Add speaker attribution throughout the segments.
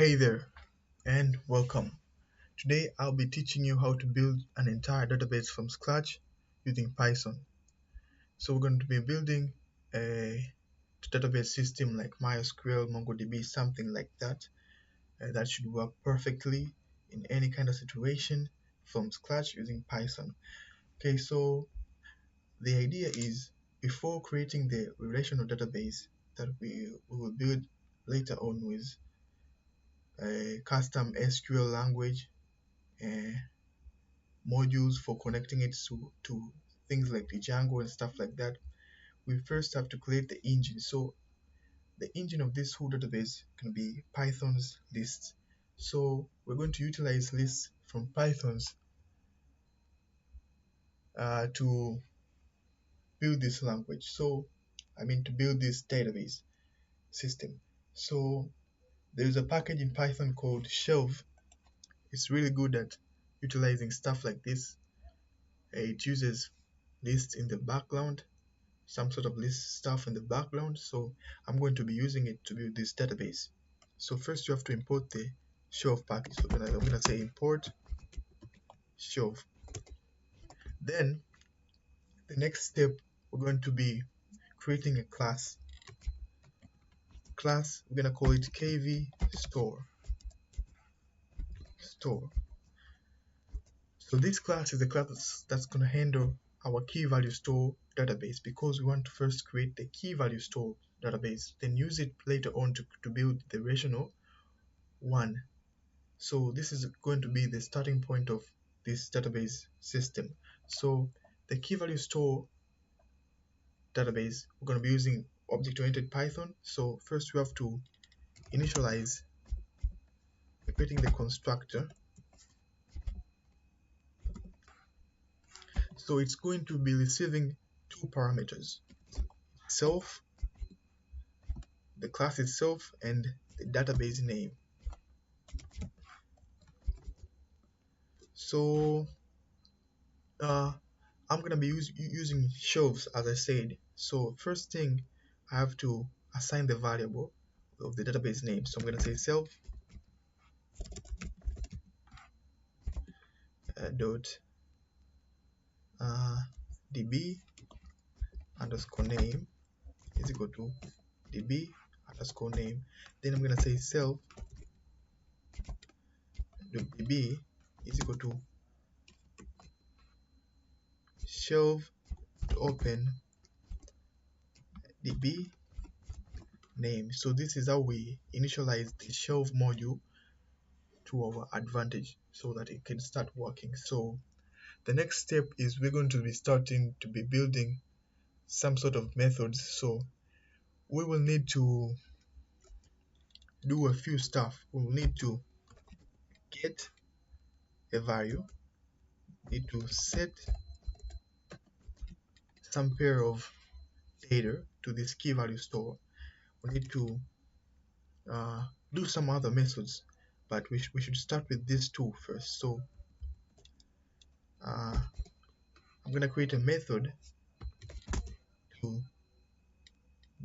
Speaker 1: Hey there and welcome. Today I'll be teaching you how to build an entire database from scratch using Python. So we're going to be building a database system like MySQL, MongoDB, something like that. That should work perfectly in any kind of situation from scratch using Python. Okay, so the idea is before creating the relational database that we will build later on with a custom SQL language, uh, modules for connecting it to things like the Django and stuff like that, we first have to create the engine. So the engine of this whole database can be Python's lists. So we're going to utilize lists from Python's to build this language. So I mean to build this database system. So there's a package in Python called shelf. It's really good at utilizing stuff like this. It uses lists in the background, some sort of list stuff in the background, so I'm going to be using it to build this database. So first you have to import the shelf package. So I'm gonna say import shelf. Then the next step, we're going to be creating a class. We're gonna call it kv store. So this class is the class that's gonna handle our key value store database, because we want to first create the key value store database, then use it later on to build the relational one. So this is going to be the starting point of this database system. So the key value store database, we're going to be using object-oriented Python. So first we have to initialize by creating the constructor. So it's going to be receiving two parameters: self, the class itself, and the database name. So I'm gonna be using shelves, as I said. So first thing, I have to assign the variable of the database name. So I'm gonna say self dot db underscore name is equal to db underscore name. Then I'm gonna say self dot db is equal to shelf open db name. So this is how we initialize the shelf module to our advantage so that it can start working. So the next step is we're going to be starting to be building some sort of methods. So we will need to do a few stuff. We will need to get a value, need to set some pair of data to this key value store. We need to uh, do some other methods, but we should start with these two first. So uh, I'm going to create a method to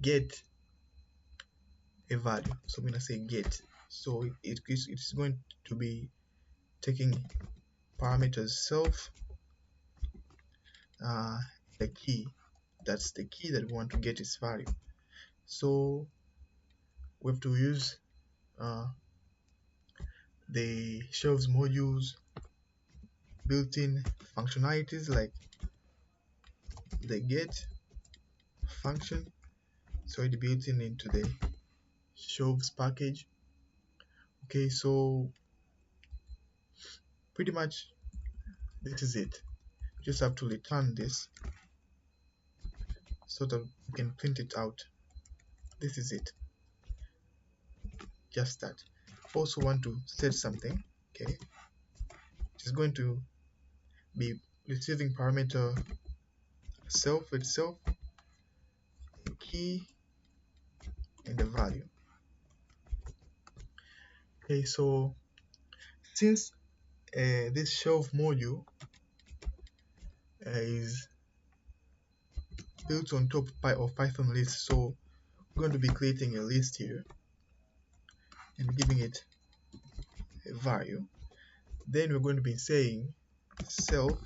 Speaker 1: get a value. So I'm going to say get. So it's going to be taking parameters self, the key, that's the key that we want to get its value. So we have to use uh, the shelves modules built-in functionalities like the get function. So it's built in into the shelves package. Okay, so pretty much this is it. Just have to return this so that you can print it out. This is it, just that. Also want to set something, okay, which is going to be receiving parameter self itself, the key, and the value. Okay, so since this shelf module is built on top of Python list, so we're going to be creating a list here and giving it a value. Then we're going to be saying self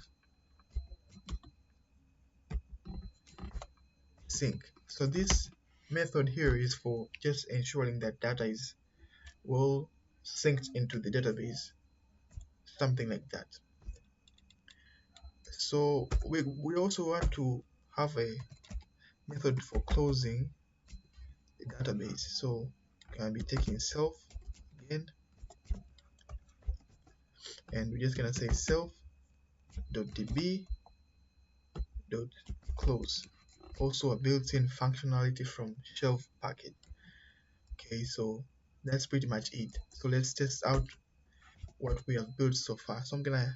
Speaker 1: sync. So this method here is for just ensuring that data is well synced into the database, something like that. So we also want to have a method for closing the database. So can be taking self again, and we're just gonna say self.db dot close. Also a built-in functionality from shelf package. Okay, so that's pretty much it. So let's test out what we have built so far. So I'm gonna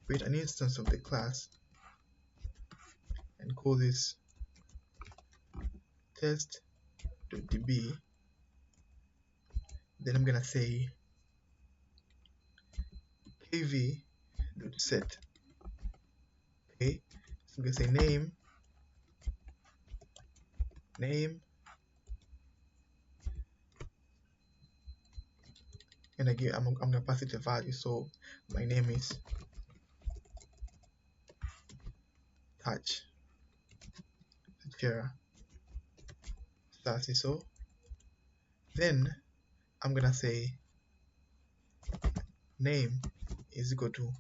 Speaker 1: create an instance of the class and call this test.db. Then I'm gonna say kv.set. Okay, so I'm gonna say name, and again I'm gonna pass it a value. So my name is Tachera. So then I'm gonna say name is equal to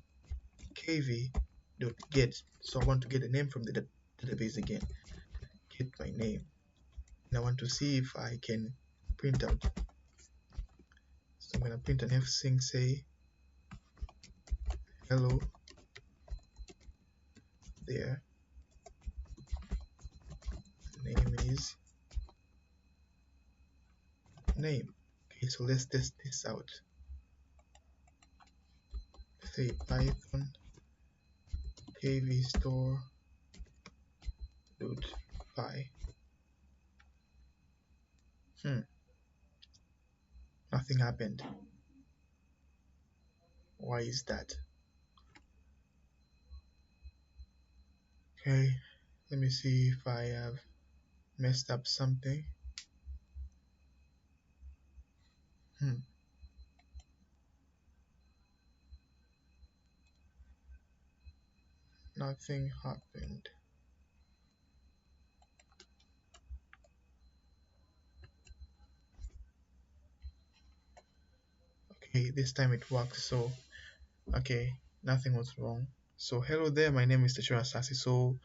Speaker 1: kv.get. So I want to get a name from the database again. Get my name, and I want to see if I can print out. So I'm gonna print an fsync, say hello there, name is name. Okay, so let's test this out. Say python kvstore dot py. Nothing happened. Why is that? Okay, let me see if I have messed up something. Nothing happened. Okay, this time it works. So okay, nothing was wrong. So hello there, my name is Tachera. So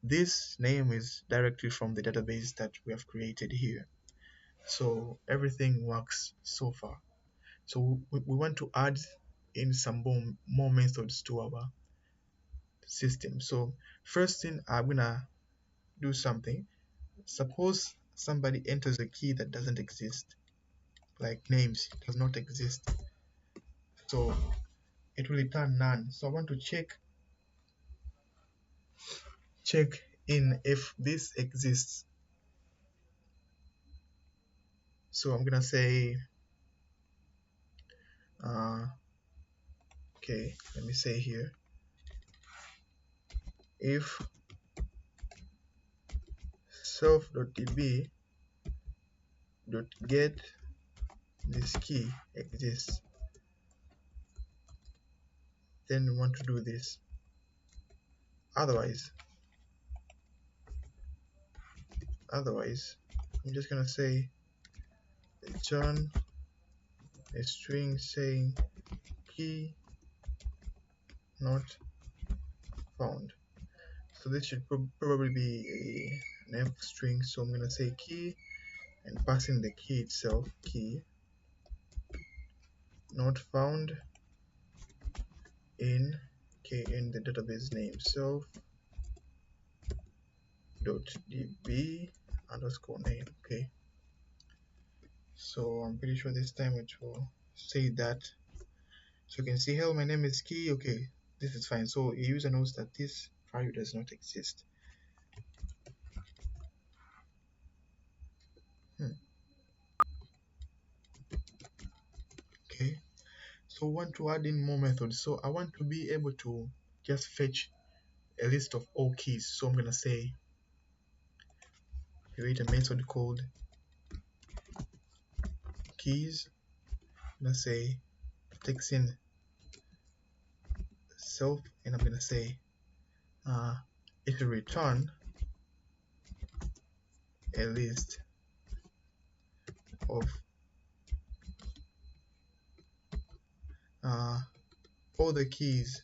Speaker 1: this name is directly from the database that we have created here. So everything works so far. So we want to add in some more methods to our system. So first thing, I'm gonna do something. Suppose somebody enters a key that doesn't exist, like names does not exist. So it will return none. So I want to check in if this exists. So I'm gonna say okay, let me say here, if self.db.get this key exists, then we want to do this. Otherwise I'm just gonna say return a string saying key not found. So this should probably be an F string. So I'm gonna say key and pass in the key itself, key not found in in the database name self dot db underscore name. Okay, so I'm pretty sure this time it will say that. So you can see, hello, my name is key. Okay, this is fine. So a user knows that this value does not exist. Okay, so I want to add in more methods. So I want to be able to just fetch a list of all keys. So I'm gonna say create a method called keys. I'm gonna say takes in self, and I'm gonna say it will return a list of uh, all the keys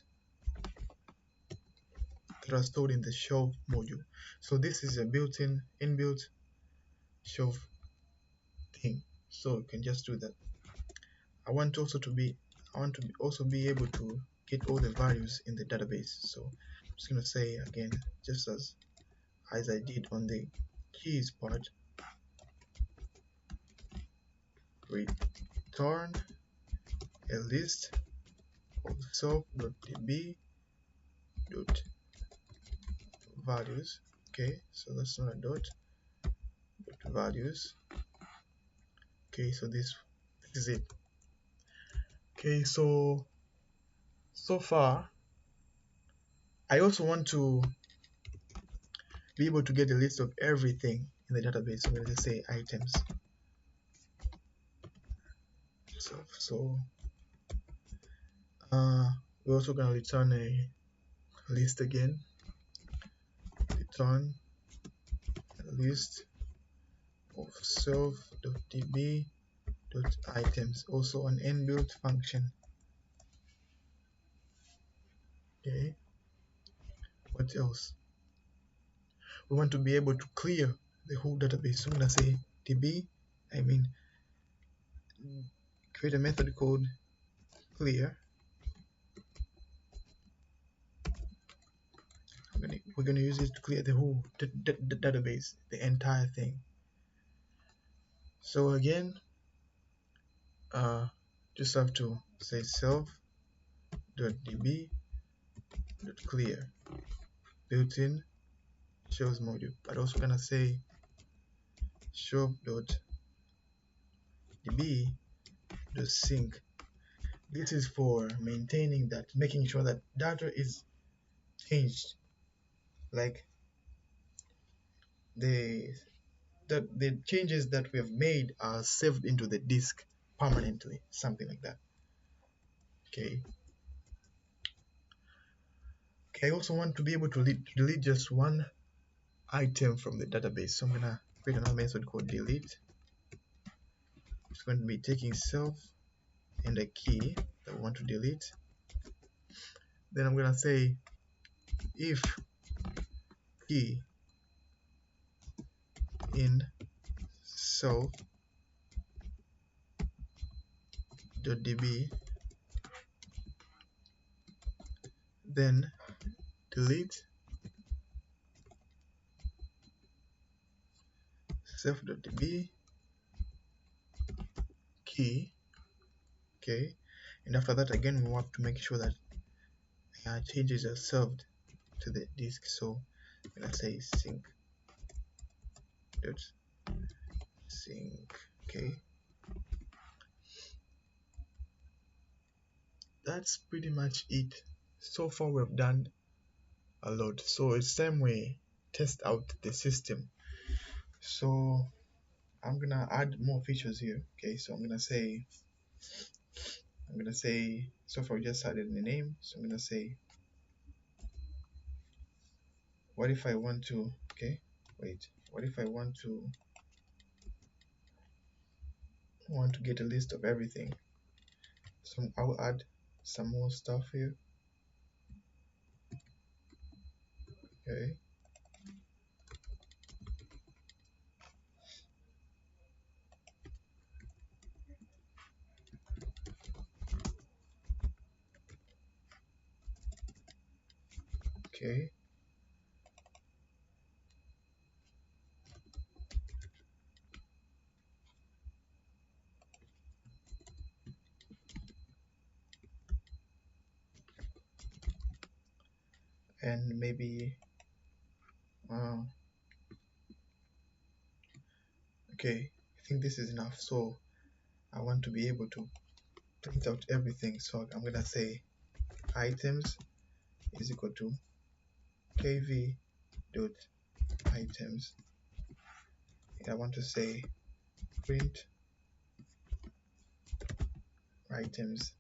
Speaker 1: that are stored in the shelf module. So this is a built-in inbuilt shelf thing. So you can just do that. I want also to be also be able to get all the values in the database. So I'm just gonna say again, just as I did on the keys part, return a list of self.db.values. Okay, so that's not a dot, but values. Okay, so this is it. Okay, so far I also want to be able to get a list of everything in the database. So I'm going to say items. So we're also going to return a list again. Return a list of self.db.items, also an inbuilt function. Okay, what else? We want to be able to clear the whole database. So I'm going to say create a method called clear. We're going to use it to clear the whole database, the entire thing. So again, just have to say self.db.clear built-in shows module, but also gonna say show.db.sync. This is for maintaining that, making sure that data is changed, like the changes that we have made are saved into the disk permanently, something like that. Okay. I also want to be able to delete just one item from the database. So I'm gonna create another method called delete. It's going to be taking self and a key that we want to delete. Then I'm gonna say if key in self.db, then delete self.db key. Okay, and after that again we want to make sure that changes are served to the disk. So I'm gonna say sync. Okay, that's pretty much it. So far we've done a lot, so it's time we test out the system. So I'm gonna add more features here. Okay, so I'm gonna say so far we just added the name. So I'm gonna say, what if I want to what if I want to get a list of everything? So I'll add some more stuff here. Okay, okay, and maybe okay, I think this is enough. So I want to be able to print out everything. So I'm gonna say items is equal to kv dot items, and I want to say print items.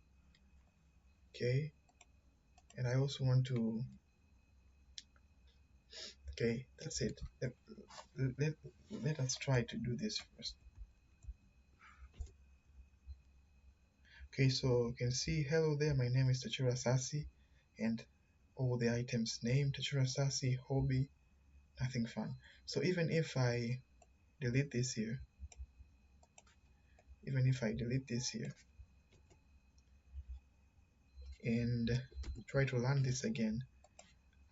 Speaker 1: Okay, and I also want to, okay, that's it. Let, let us try to do this first. Okay, so you can see, hello there, my name is Tachera Sasi, and all the items name Tachera Sasi, hobby, nothing fun. So even if I delete this here, even if I delete this here and try to run this again,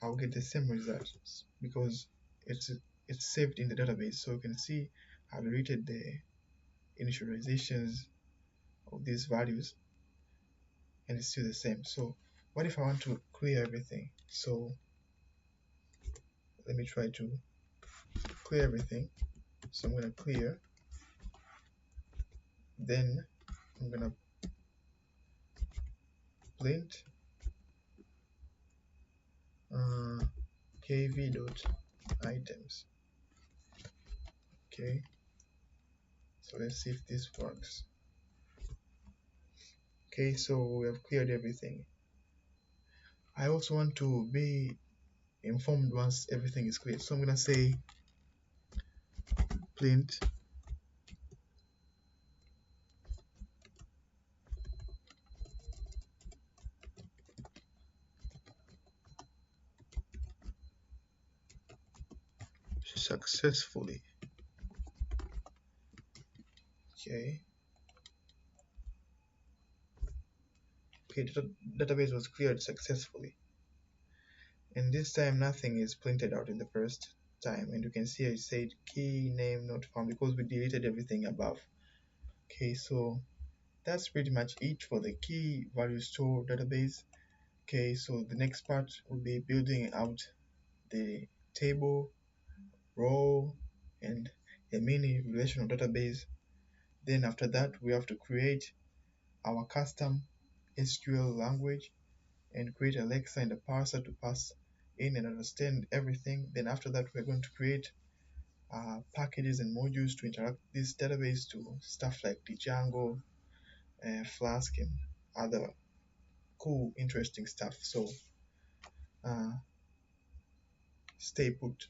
Speaker 1: I'll get the same results because it's it's saved in the database. So you can see I've deleted the initializations of these values and it's still the same. So what if I want to clear everything? So let me try to clear everything. So I'm gonna clear, then I'm gonna print uh, kv dot items. Okay, so let's see if this works. Okay, so we have cleared everything. I also want to be informed once everything is clear. So I'm gonna say print successfully. Okay, okay, database was cleared successfully. And this time nothing is printed out in the first time. And you can see I said key name not found because we deleted everything above. Okay, so that's pretty much it for the key value store database. Okay, so the next part will be building out the table, row, and a mini relational database. Then after that, we have to create our custom SQL language and create Alexa and a parser to pass in and understand everything. Then after that, we're going to create packages and modules to interact with this database to stuff like Django, Flask, and other cool, interesting stuff. So uh, stay put.